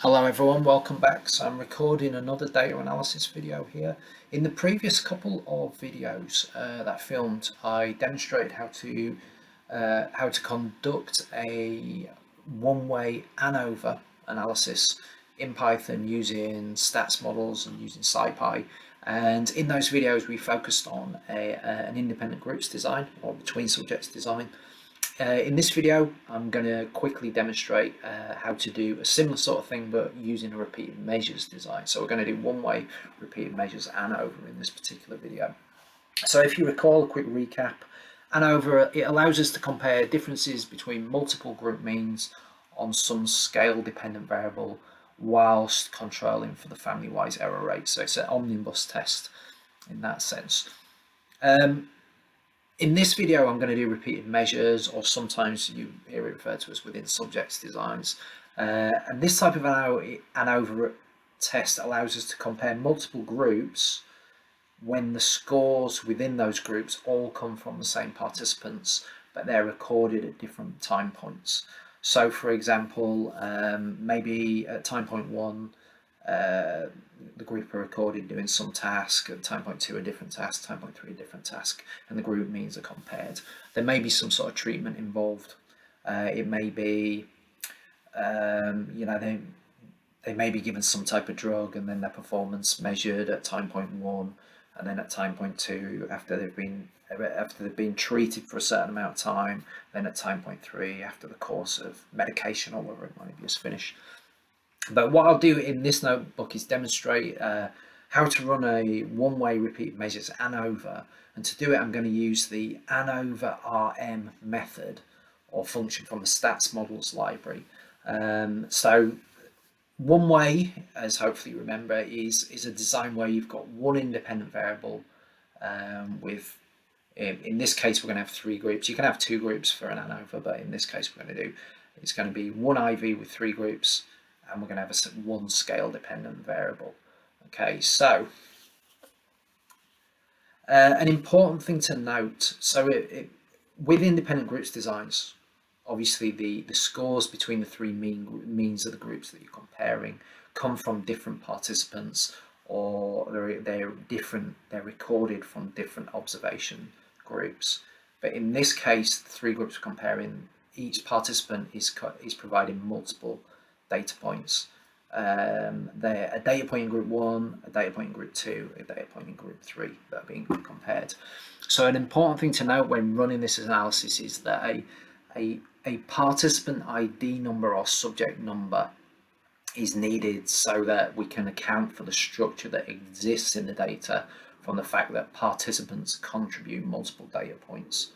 Hello everyone, welcome back. So I'm recording another data analysis video here. In the previous couple of videos that I filmed, I demonstrated how to conduct a one-way ANOVA analysis in Python using stats models and using SciPy. And in those videos, we focused on an independent groups design or between subjects design. In this video, I'm going to quickly demonstrate how to do a similar sort of thing, but using a repeated measures design. So we're going to do one-way repeated measures ANOVA in this particular video. So if you recall, a quick recap, ANOVA, it allows us to compare differences between multiple group means on some scale-dependent variable whilst controlling for the family-wise error rate. So it's an omnibus test in that sense. In this video, I'm going to do repeated measures, or sometimes you hear it referred to as within subjects designs. And this type of ANOVA test allows us to compare multiple groups when the scores within those groups all come from the same participants, but they're recorded at different time points. So, for example, maybe at time point 1, the group are recorded doing some task, at time point 2 a different task, time point 3 a different task, and the group means are compared. There may be some sort of treatment involved. It may be, they may be given some type of drug, and then their performance measured at time point 1, and then at time point 2 after they've been treated for a certain amount of time, then at time point 3 after the course of medication or whatever it might be is finished. But what I'll do in this notebook is demonstrate how to run a one-way repeat measures ANOVA, and to do it I'm going to use the ANOVA RM method or function from the statsmodels library. So one way, as hopefully you remember, is a design where you've got one independent variable with, in this case we're going to have 3 groups. You can have 2 groups for an ANOVA, but in this case it's going to be one IV with 3 groups, and we're going to have one scale dependent variable. Okay, so an important thing to note, so with independent groups designs, obviously the scores between the 3 means of the groups that you're comparing come from different participants, or they're recorded from different observation groups. But in this case, the 3 groups we're comparing, each participant is providing multiple data points. They're a data point in group 1, a data point in group 2, a data point in group 3 that are being compared. So an important thing to note when running this analysis is that a participant ID number or subject number is needed so that we can account for the structure that exists in the data from the fact that participants contribute multiple data points.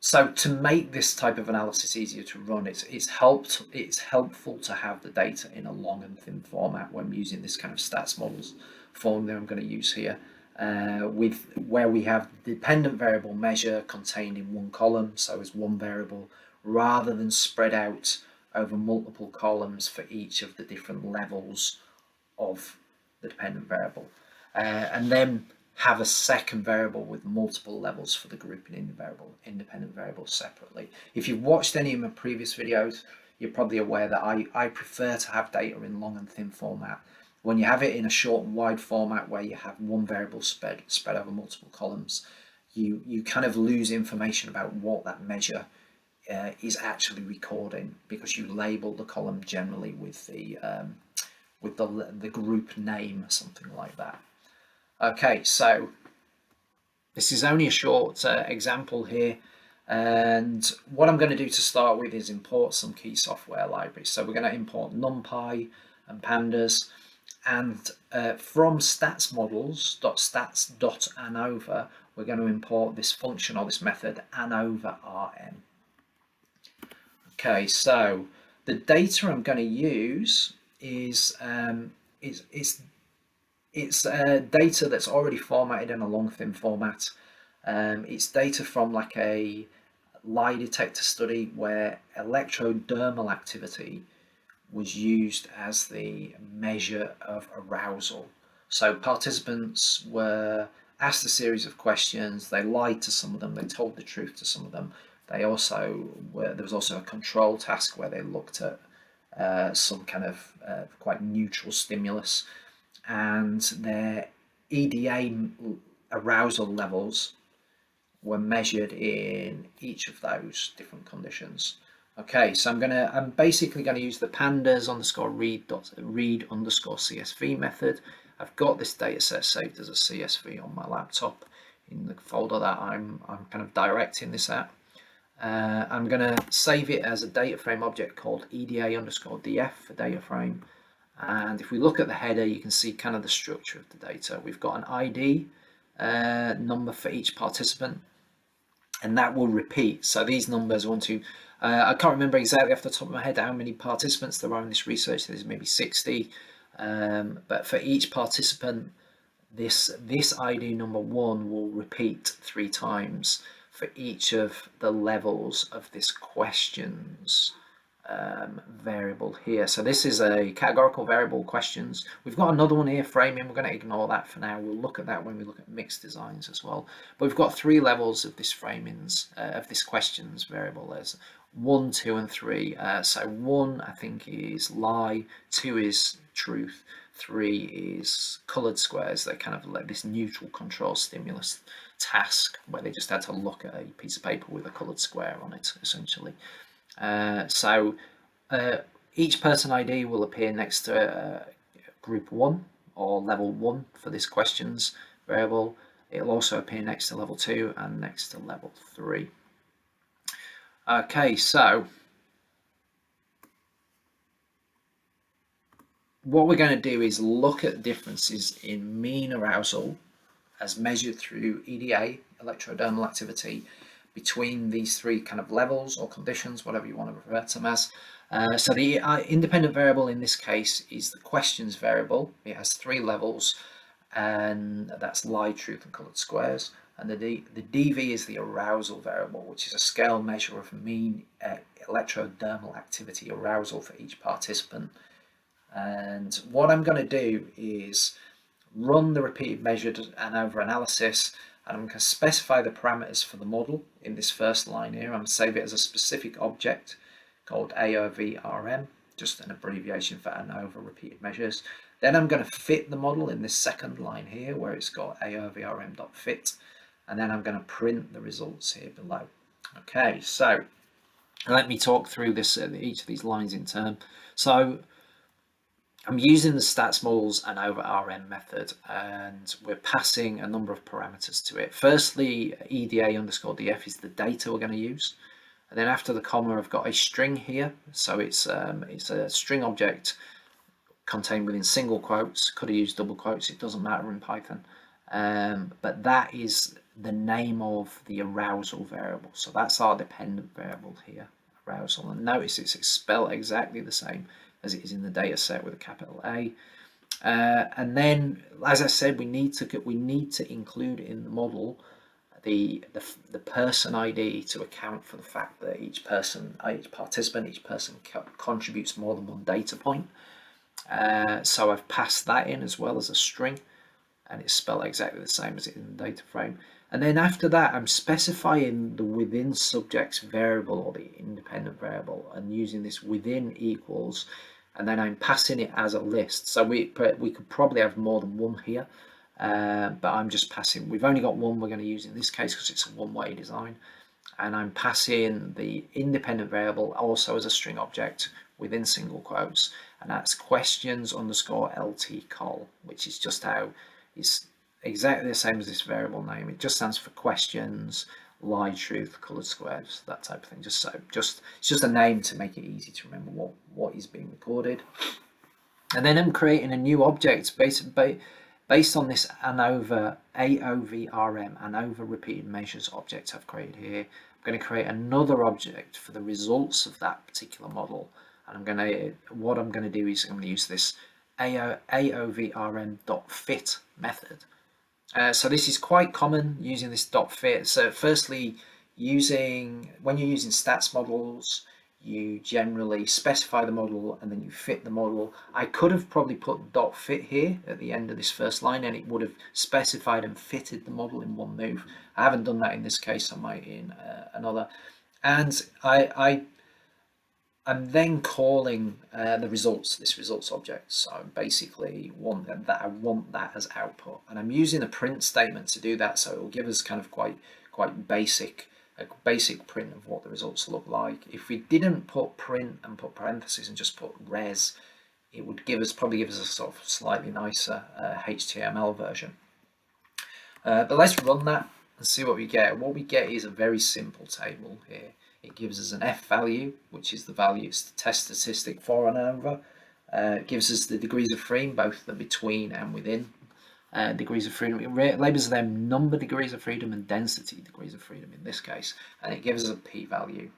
So to make this type of analysis easier to run, it's helpful to have the data in a long and thin format when using this kind of stats models form that I'm going to use here, where we have the dependent variable measure contained in one column, so as one variable, rather than spread out over multiple columns for each of the different levels of the dependent variable, and then have a second variable with multiple levels for the grouping independent variables separately. If you've watched any of my previous videos, you're probably aware that I prefer to have data in long and thin format. When you have it in a short and wide format where you have one variable spread over multiple columns, you kind of lose information about what that measure is actually recording, because you label the column generally with the group name, something like that. Okay, so this is only a short example here, and what I'm going to do to start with is import some key software libraries. So we're going to import NumPy and Pandas, and from statsmodels.stats.ANOVA we're going to import this function or this method ANOVA RM. Okay, so the data I'm going to use is it's data that's already formatted in a long thin format. It's data from like a lie detector study where electrodermal activity was used as the measure of arousal. So participants were asked a series of questions, they lied to some of them, they told the truth to some of them, They also there was also a control task where they looked at some kind of quite neutral stimulus, and their EDA arousal levels were measured in each of those different conditions. Okay, so I'm basically gonna use the pandas underscore read underscore CSV method. I've got this data set saved as a CSV on my laptop in the folder that I'm kind of directing this at. I'm gonna save it as a data frame object called EDA underscore DF for data frame. And if we look at the header, you can see kind of the structure of the data. We've got an ID number for each participant, and that will repeat. So these numbers I can't remember exactly off the top of my head how many participants there are in this research. There's maybe 60, but for each participant, this ID number 1 will repeat 3 times for each of the levels of this questions variable here. So this is a categorical variable questions. We've got another one here, framing. We're going to ignore that for now. We'll look at that when we look at mixed designs as well. But we've got 3 levels of this framings of this questions variable. There's 1, 2, and 3. So 1 I think is lie, 2 is truth, 3 is coloured squares. They kind of like this neutral control stimulus task where they just had to look at a piece of paper with a coloured square on it, essentially. So each person ID will appear next to group 1 or level 1 for this questions variable. It'll also appear next to level 2 and next to level 3. Okay, so what we're going to do is look at differences in mean arousal as measured through EDA, electrodermal activity, between these 3 kind of levels or conditions, whatever you want to refer to them as. So the independent variable in this case is the questions variable. It has 3 levels, and that's lie, truth, and coloured squares. And the DV is the arousal variable, which is a scale measure of mean electrodermal activity arousal for each participant. And what I'm going to do is run the repeated measured ANOVA analysis, and I'm going to specify the parameters for the model in this first line here. I'm going to save it as a specific object called AOVRM, just an abbreviation for ANOVA repeated measures. Then I'm going to fit the model in this second line here where it's got AOVRM.fit, and then I'm going to print the results here below. Okay, so let me talk through this each of these lines in turn. So I'm using the statsmodels ANOVA RM method, and we're passing a number of parameters to it. Firstly, EDA underscore DF is the data we're going to use. And then after the comma, I've got a string here. So it's a string object contained within single quotes. Could have used double quotes, it doesn't matter in Python. But that is the name of the arousal variable. So that's our dependent variable here, arousal. And notice it's spelled exactly the same as it is in the data set with a capital A. And then, as I said, we need to include in the model the person ID to account for the fact that each participant contributes more than one data point. So I've passed that in as well as a string, and it's spelled exactly the same as it in the data frame. And then after that, I'm specifying the within subjects variable or the independent variable, and using this within equals, and then I'm passing it as a list. So we could probably have more than one here, but I'm just passing. We've only got one we're going to use in this case because it's a one-way design, and I'm passing the independent variable also as a string object within single quotes, and that's questions underscore LT col, which is just how it's exactly the same as this variable name. It just stands for questions, lie, truth, coloured squares, that type of thing. It's just a name to make it easy to remember what is being recorded. And then I'm creating a new object based on this ANOVA AOVRM ANOVA repeated measures object I've created here. I'm going to create another object for the results of that particular model, and what I'm going to do is I'm going to use this AOVRM.fit method. So this is quite common using this .fit. So firstly, when you're using stats models, you generally specify the model and then you fit the model. I could have probably put .fit here at the end of this first line, and it would have specified and fitted the model in one move. I haven't done that in this case, I might in another. And I'm then calling the results, this results object. So I basically I want that as output, and I'm using a print statement to do that. So it will give us kind of quite basic, a basic print of what the results look like. If we didn't put print and put parentheses and just put res, it would probably give us a sort of slightly nicer HTML version. But let's run that and see what we get. What we get is a very simple table here. It gives us an F value, which is the value, it's the test statistic for ANOVA. It gives us the degrees of freedom, both the between and within degrees of freedom. It labels them number degrees of freedom and density degrees of freedom in this case, and it gives us a p-value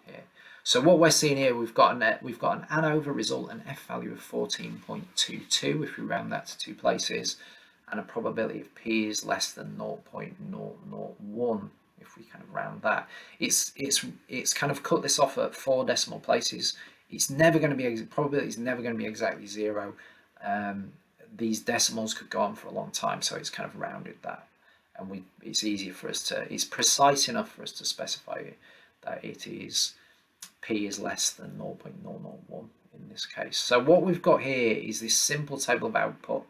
here. So what we're seeing here, we've got an ANOVA result, an F value of 14.22 if we round that to two places, and a probability of p is less than 0.001 if we kind of round that. It's kind of cut this off at 4 decimal places. It's never going to be, probability is never going to be exactly 0. These decimals could go on for a long time, so it's kind of rounded that, and it's easier for us to, it's precise enough for us to specify that it is p is less than 0.001 in this case. So what we've got here is this simple table of output.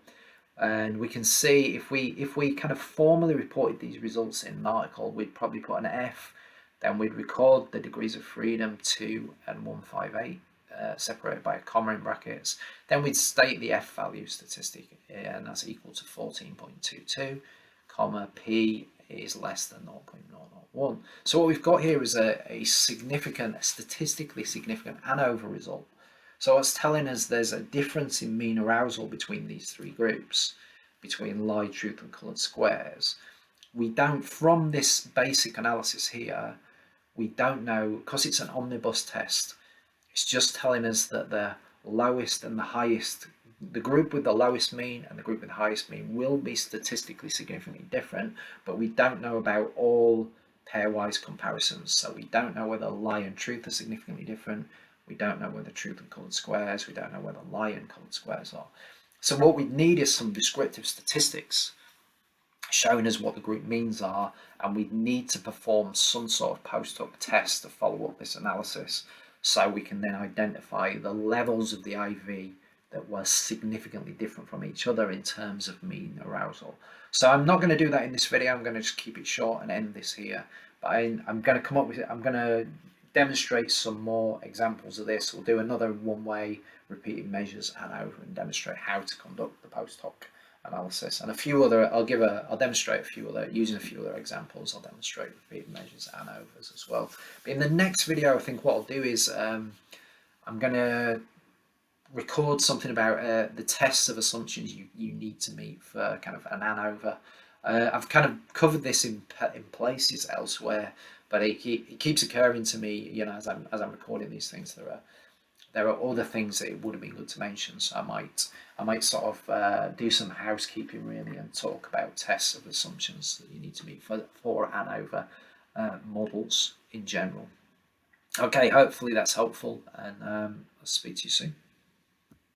And we can see if we kind of formally reported these results in an article, we'd probably put an F, then we'd record the degrees of freedom 2 and 158, separated by a comma in brackets. Then we'd state the F value statistic, and that's equal to 14.22, comma, P is less than 0.001. So what we've got here is a statistically significant ANOVA result. So it's telling us there's a difference in mean arousal between these three groups, between lie, truth, and coloured squares. We don't, from this basic analysis here, we don't know, because it's an omnibus test, it's just telling us that the lowest and the highest, the group with the lowest mean and the group with the highest mean will be statistically significantly different, but we don't know about all pairwise comparisons. So we don't know whether lie and truth are significantly different. We don't know whether truth and coloured squares, we don't know whether lie and coloured squares are. So what we need is some descriptive statistics showing us what the group means are, and we need to perform some sort of post-hoc test to follow up this analysis, so we can then identify the levels of the IV that were significantly different from each other in terms of mean arousal. So I'm not going to do that in this video. I'm going to just keep it short and end this here. But I'm going to come up with it. I'm going to demonstrate some more examples of this. We'll do another one-way repeated measures ANOVA and demonstrate how to conduct the post hoc analysis, and a few other, I'll demonstrate using a few other examples. I'll demonstrate repeated measures ANOVAs as well. But in the next video, I think what I'll do is I'm going to record something about the tests of assumptions you need to meet for kind of an ANOVA. I've kind of covered this in places elsewhere, but it keeps occurring to me, you know, as I'm recording these things. There are other things that it would have been good to mention, so I might sort of do some housekeeping really and talk about tests of assumptions that you need to meet for ANOVA models in general. Okay, hopefully that's helpful, and I'll speak to you soon.